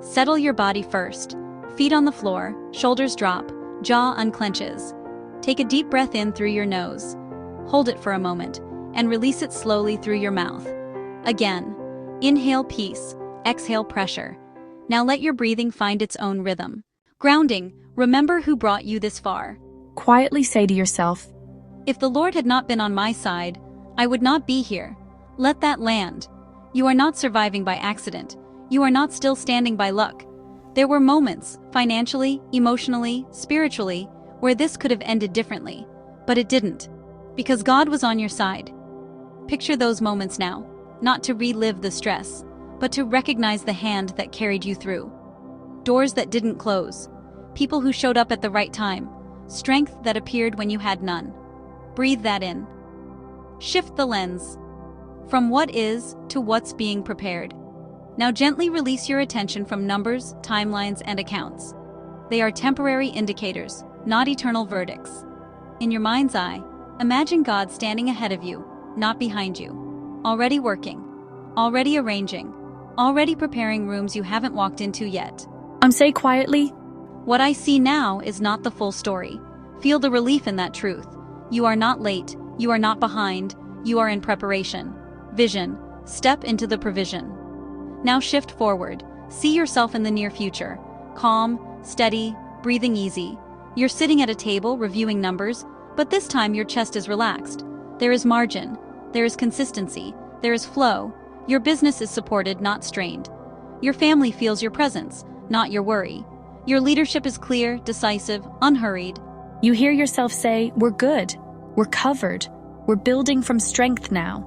Settle your body first. Feet on the floor, shoulders drop, jaw unclenches. Take a deep breath in through your nose. Hold it for a moment, and release it slowly through your mouth. Again, inhale peace, exhale pressure. Now let your breathing find its own rhythm. Grounding, remember who brought you this far. Quietly say to yourself, If the Lord had not been on my side, I would not be here. Let that land. You are not surviving by accident. You are not still standing by luck. There were moments, financially, emotionally, spiritually, where this could have ended differently. But it didn't. Because God was on your side. Picture those moments now, not to relive the stress, but to recognize the hand that carried you through. Doors that didn't close. People who showed up at the right time. Strength that appeared when you had none. Breathe that in. Shift the lens. From what is to what's being prepared. Now gently release your attention from numbers, timelines, and accounts. They are temporary indicators, not eternal verdicts. In your mind's eye, imagine God standing ahead of you, not behind you. Already working, already arranging, already preparing rooms you haven't walked into yet. Say quietly, What I see now is not the full story. Feel the relief in that truth. You are not late, you are not behind, you are in preparation. Vision, step into the provision. Now shift forward. See yourself in the near future. Calm, steady, breathing easy. You're sitting at a table reviewing numbers, but this time your chest is relaxed. There is margin. There is consistency. There is flow. Your business is supported, not strained. Your family feels your presence, not your worry. Your leadership is clear, decisive, unhurried. you hear yourself say, we're good, we're covered, we're building from strength now.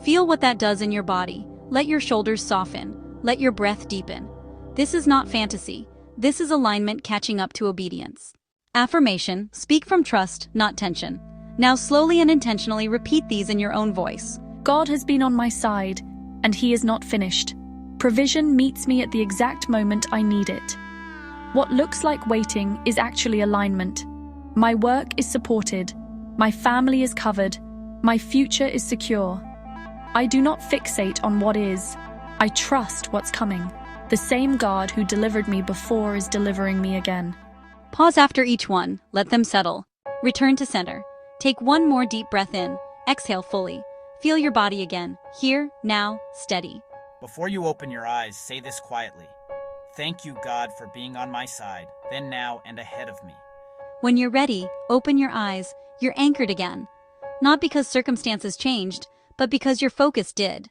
Feel what that does in your body. Let your shoulders soften. Let your breath deepen. This is not fantasy. This is alignment catching up to obedience. Affirmation, speak from trust, not tension. Now slowly and intentionally repeat these in your own voice. God has been on my side, and He is not finished. Provision meets me at the exact moment I need it. What looks like waiting is actually alignment. My work is supported. My family is covered. My future is secure. I do not fixate on what is. I trust what's coming. The same God who delivered me before is delivering me again. Pause after each one. Let them settle. Return to center. Take one more deep breath in. Exhale fully. Feel your body again. Here, now, steady. Before you open your eyes, say this quietly. Thank you, God, for being on my side, then, now, and ahead of me. When you're ready, open your eyes. You're anchored again. Not because circumstances changed, but because your focus did.